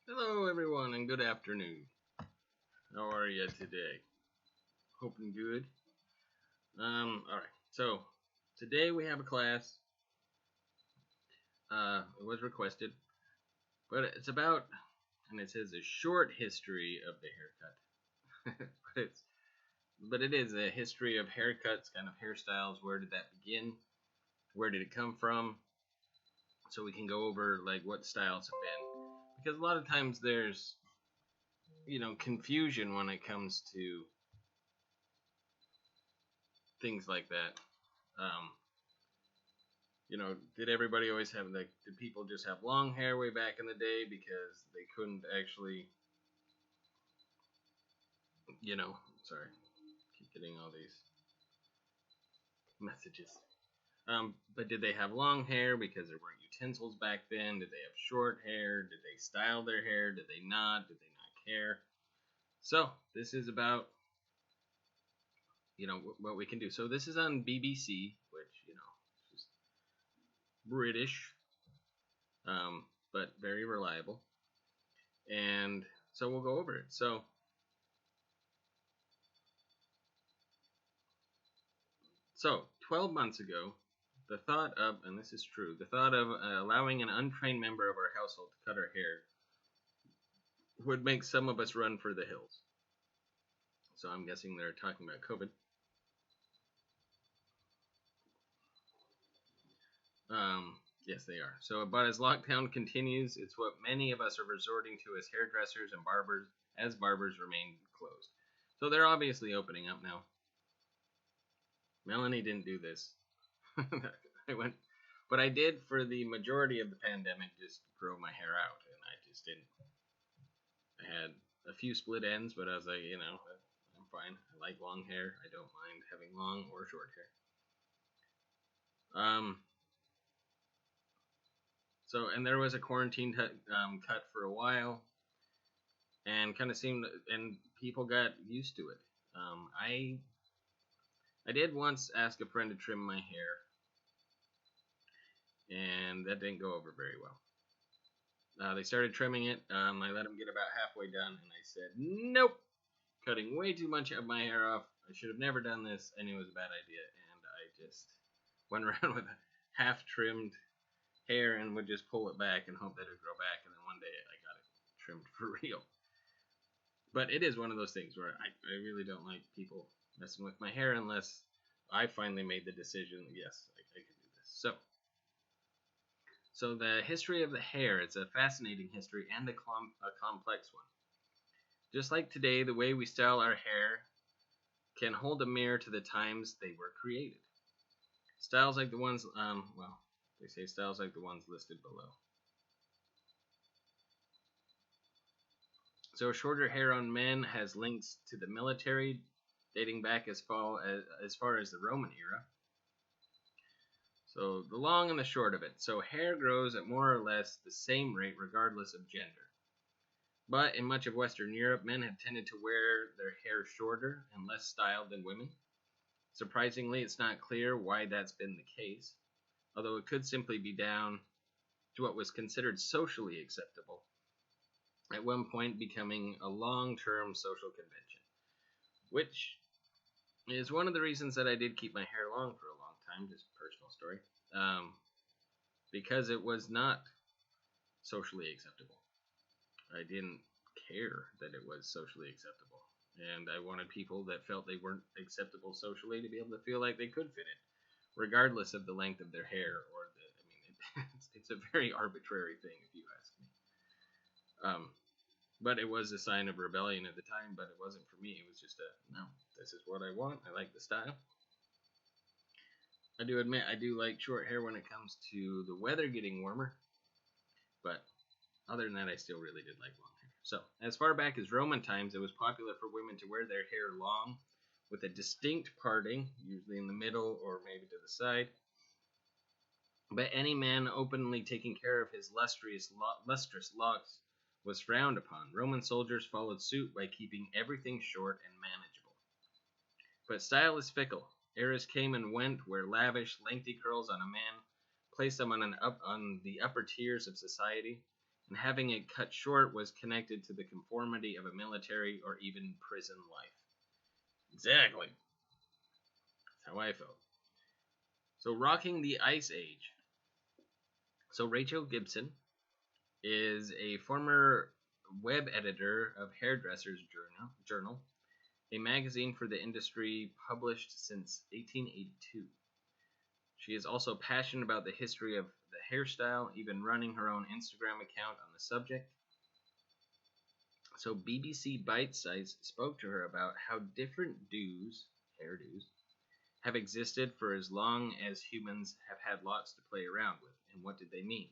Hello, everyone, and good afternoon. How are you today? Hoping good. All right. So today we have a class. It was requested, but it's about, and it says a short history of the haircut. but it is a history of haircuts, kind of hairstyles. Where did that begin? Where did it come from? So we can go over like what styles have been, because a lot of times there's confusion when it comes to things like that. Um, did everybody always have like, did people just have long hair way back in the day because they couldn't actually, sorry, keep getting all these messages. But did they have long hair because there weren't utensils back then? Did they have short hair? Did they style their hair? Did they not? Did they not care? So this is about, what we can do. So this is on BBC, which, is just British, but very reliable. And so we'll go over it. So, 12 months ago, the thought of, and this is true, the thought of allowing an untrained member of our household to cut our hair would make some of us run for the hills. So, I'm guessing they're talking about COVID. Yes, they are. So, but as lockdown continues, it's what many of us are resorting to as hairdressers and barbers, as barbers remain closed. So, they're obviously opening up now. Melanie didn't do this. I went, but I did for the majority of the pandemic just grow my hair out, and I just didn't. I had a few split ends, but I was like, I'm fine. I like long hair. I don't mind having long or short hair. Um, so and there was a quarantine cut for a while, and kind of seemed, and people got used to it. I did once ask a friend to trim my hair, and that didn't go over very well. They started trimming it. I let them get about halfway done, and I said, "Nope, cutting way too much of my hair off. I should have never done this. I knew it was a bad idea, and I just went around with half trimmed hair and would just pull it back and hope that it would grow back. And then one day I got it trimmed for real. But it is one of those things where I really don't like people messing with my hair unless I finally made the decision. Yes, I can do this. So the history of the hair, it's a fascinating history and a complex one. Just like today, the way we style our hair can hold a mirror to the times they were created. Styles like the ones, they say styles like the ones listed below. So shorter hair on men has links to the military, dating back as far as the Roman era. So the long and the short of it. So hair grows at more or less the same rate regardless of gender. But in much of Western Europe, men have tended to wear their hair shorter and less styled than women. Surprisingly, it's not clear why that's been the case, although it could simply be down to what was considered socially acceptable, at one point becoming a long-term social convention, which is one of the reasons that I did keep my hair long for a long time, just personal story, because it was not socially acceptable. I didn't care that it was socially acceptable. And I wanted people that felt they weren't acceptable socially to be able to feel like they could fit in, regardless of the length of their hair or the. I mean, it's a very arbitrary thing, if you ask me. Um, but it was a sign of rebellion at the time. But it wasn't for me. It was just no. This is what I want. I like the style. I do admit I do like short hair when it comes to the weather getting warmer. But other than that, I still really did like long hair. So, as far back as Roman times, it was popular for women to wear their hair long, with a distinct parting, usually in the middle or maybe to the side. But any man openly taking care of his lustrous locks was frowned upon. Roman soldiers followed suit by keeping everything short and manageable. But style is fickle. Eras came and went where lavish, lengthy curls on a man placed them on the upper tiers of society, and having it cut short was connected to the conformity of a military or even prison life. Exactly. That's how I felt. So, rocking the Ice Age. So, Rachel Gibson is a former web editor of Hairdressers Journal, a magazine for the industry published since 1882. She is also passionate about the history of the hairstyle, even running her own Instagram account on the subject. So BBC Bitesize spoke to her about how different hairdos, have existed for as long as humans have had locks to play around with, and what did they mean?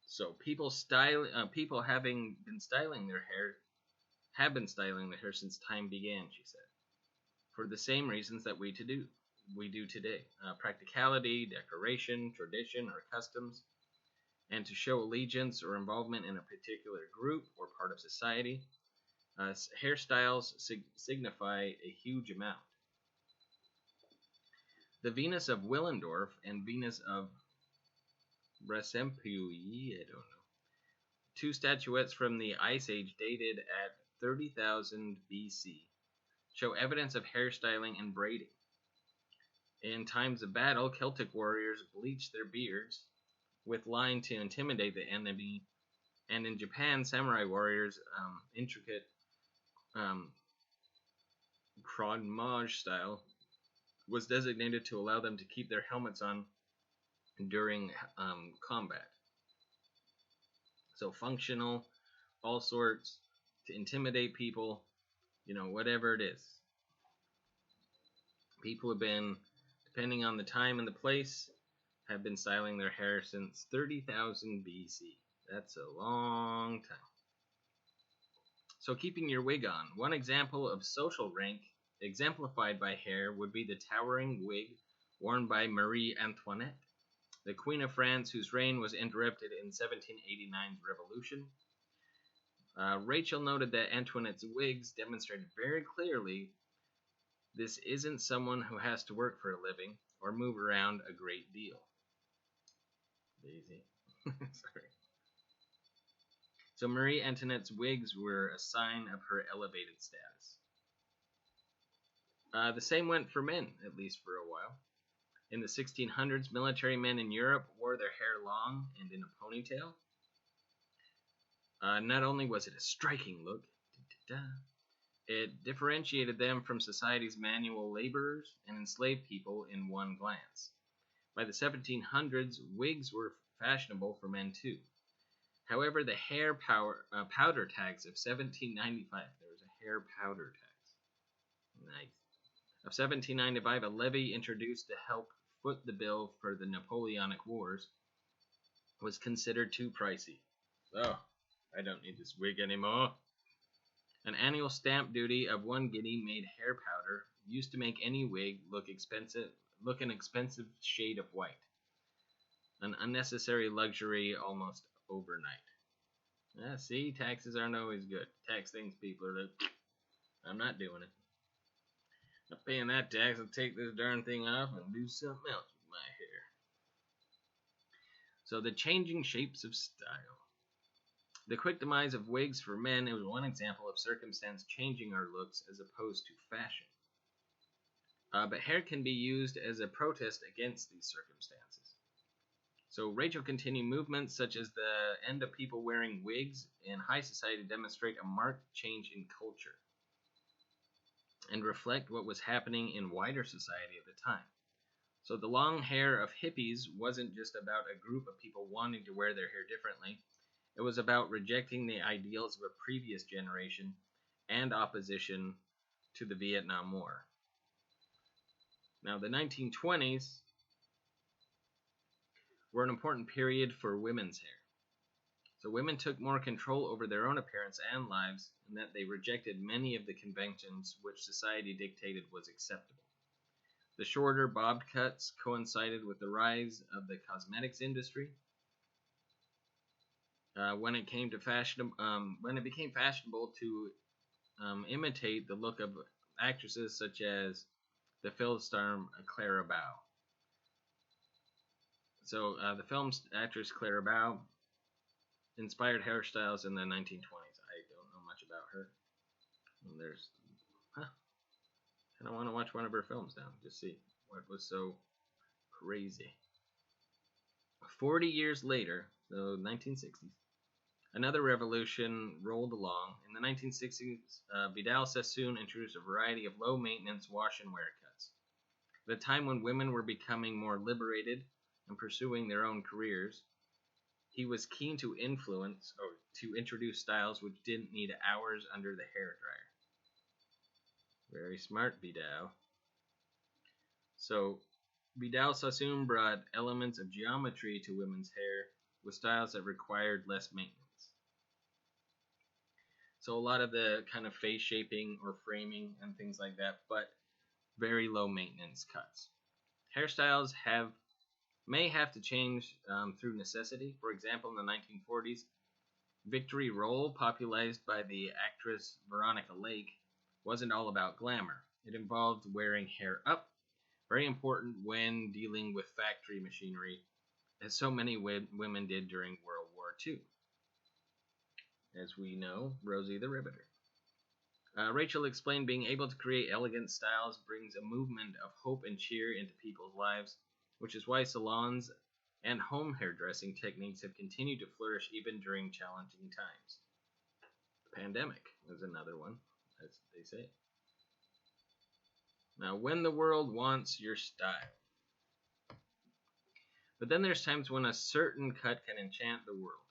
So people having been styling their hair have been styling their hair since time began, she said, for the same reasons that we do today: practicality, decoration, tradition, or customs, and to show allegiance or involvement in a particular group or part of society. Hairstyles signify a huge amount. The Venus of Willendorf and Venus of Bresempuy, I don't know, two statuettes from the Ice Age dated at 30,000 BC, show evidence of hairstyling and braiding. In times of battle, Celtic warriors bleached their beards with line to intimidate the enemy, and in Japan, samurai warriors' intricate Krav style was designated to allow them to keep their helmets on during combat. So functional, all sorts, to intimidate people, whatever it is. People have been, depending on the time and the place, have been styling their hair since 30,000 BC. That's a long time. So keeping your wig on. One example of social rank exemplified by hair would be the towering wig worn by Marie Antoinette, the Queen of France, whose reign was interrupted in 1789's revolution. Rachel noted that Antoinette's wigs demonstrated very clearly this isn't someone who has to work for a living or move around a great deal. Daisy. Sorry. So Marie Antoinette's wigs were a sign of her elevated status. The same went for men, at least for a while. In the 1600s, military men in Europe wore their hair long and in a ponytail. Not only was it a striking look, it differentiated them from society's manual laborers and enslaved people in one glance. By the 1700s, wigs were fashionable for men too. However, the hair powder tax of 1795, there was a hair powder tax. Nice. Of 1795, a levy introduced to help foot the bill for the Napoleonic Wars was considered too pricey. Oh, I don't need this wig anymore. An annual stamp duty of 1 guinea made hair powder used to make any wig look an expensive shade of white. An unnecessary luxury almost overnight. See, taxes aren't always good. Tax things, people are like, I'm not doing it. Not paying that tax. I'll take this darn thing off and do something else with my hair. So the changing shapes of style. The quick demise of wigs for men is one example of circumstance changing our looks as opposed to fashion. But hair can be used as a protest against these circumstances. So Rachel continued movements such as the end of people wearing wigs in high society demonstrate a marked change in culture and reflect what was happening in wider society at the time. So the long hair of hippies wasn't just about a group of people wanting to wear their hair differently. It was about rejecting the ideals of a previous generation and opposition to the Vietnam War. Now, the 1920s were an important period for women's hair. So women took more control over their own appearance and lives, and that they rejected many of the conventions which society dictated was acceptable. The shorter bobbed cuts coincided with the rise of the cosmetics industry. When it became fashionable to imitate the look of actresses such as the film star Clara Bow. So the film actress Clara Bow inspired hairstyles in the 1920s. I don't know much about her. And I don't want to watch one of her films now. Just see what was so crazy. 40 years later, so 1960s, another revolution rolled along. In the 1960s, Vidal Sassoon introduced a variety of low-maintenance wash and wear cuts. At a time when women were becoming more liberated and pursuing their own careers, he was keen to introduce styles which didn't need hours under the hairdryer. Very smart, Vidal. So, Vidal Sassoon brought elements of geometry to women's hair with styles that required less maintenance. So, a lot of the kind of face shaping or framing and things like that, but very low maintenance cuts. Hairstyles may have to change through necessity. For example, in the 1940s, Victory Roll, popularized by the actress Veronica Lake, wasn't all about glamour. It involved wearing hair up, very important when dealing with factory machinery, as so many women did during World War II. As we know, Rosie the Riveter. Rachel explained being able to create elegant styles brings a movement of hope and cheer into people's lives, which is why salons and home hairdressing techniques have continued to flourish even during challenging times. The pandemic is another one, as they say. Now, when the world wants your style. But then there's times when a certain cut can enchant the world.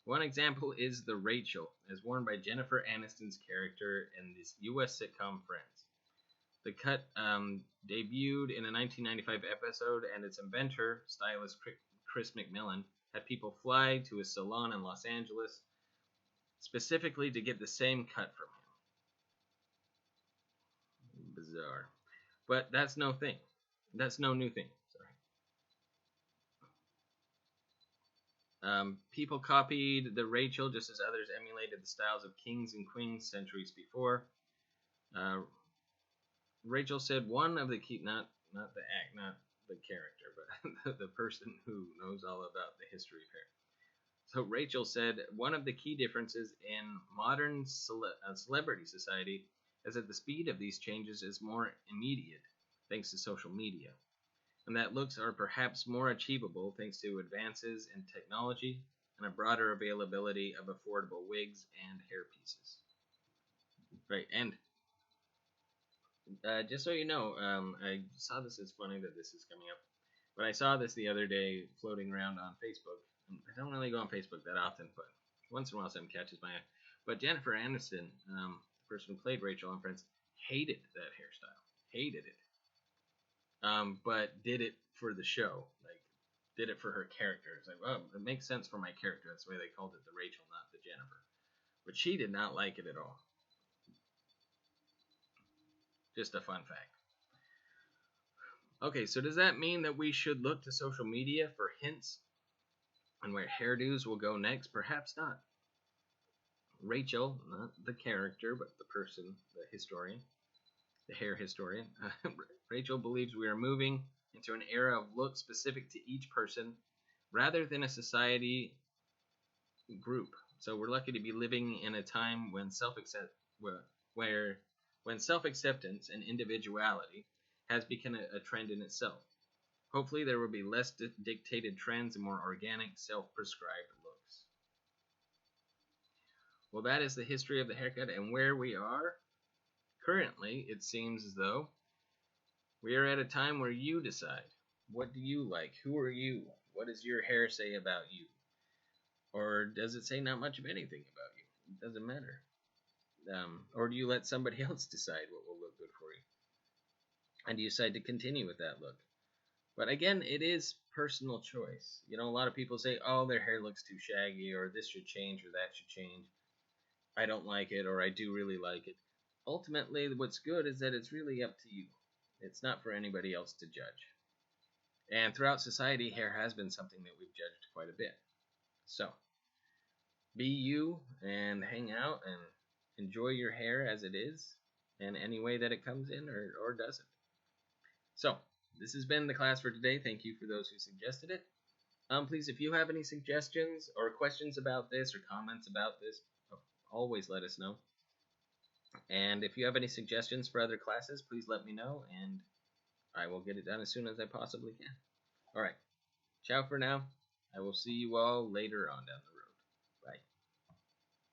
One example is the Rachel, as worn by Jennifer Aniston's character in this U.S. sitcom Friends. The cut debuted in a 1995 episode, and its inventor, stylist Chris McMillan, had people fly to a salon in Los Angeles specifically to get the same cut from him. Bizarre. But that's no thing. That's no new thing. People copied the Rachel just as others emulated the styles of kings and queens centuries before. Rachel said one of the key, not the character, but the person who knows all about the history of hair. So Rachel said one of the key differences in modern celebrity society is that the speed of these changes is more immediate, thanks to social media, and that looks are perhaps more achievable thanks to advances in technology and a broader availability of affordable wigs and hair pieces. Right, and just so you know, I saw this. It's funny that this is coming up, but I saw this the other day floating around on Facebook. I don't really go on Facebook that often, but once in a while something catches my eye. But Jennifer Aniston, the person who played Rachel on Friends, hated that hairstyle. Hated it. But did it for the show. Like, did it for her character. It's like, well, it makes sense for my character. That's why they called it the Rachel, not the Jennifer. But she did not like it at all. Just a fun fact. Okay, so does that mean that we should look to social media for hints on where hairdos will go next? Perhaps not. Rachel, not the character, but the person, the historian, the hair historian. Rachel believes we are moving into an era of looks specific to each person rather than a society group. So we're lucky to be living in a time when self-acceptance and individuality has become a trend in itself. Hopefully there will be less dictated trends and more organic, self-prescribed looks. Well, that is the history of the haircut and where we are. Currently, it seems as though we are at a time where you decide. What do you like? Who are you? What does your hair say about you? Or does it say not much of anything about you? It doesn't matter. Or do you let somebody else decide what will look good for you? And do you decide to continue with that look? But again, it is personal choice. You know, a lot of people say, oh, their hair looks too shaggy, or this should change, or that should change. I don't like it, or I do really like it. Ultimately, what's good is that it's really up to you. It's not for anybody else to judge. And throughout society, hair has been something that we've judged quite a bit. So, be you and hang out and enjoy your hair as it is, in any way that it comes in or doesn't. So, this has been the class for today. Thank you for those who suggested it. Please, if you have any suggestions or questions about this or comments about this, always let us know. And if you have any suggestions for other classes, please let me know, and I will get it done as soon as I possibly can. All right. Ciao for now. I will see you all later on down the road.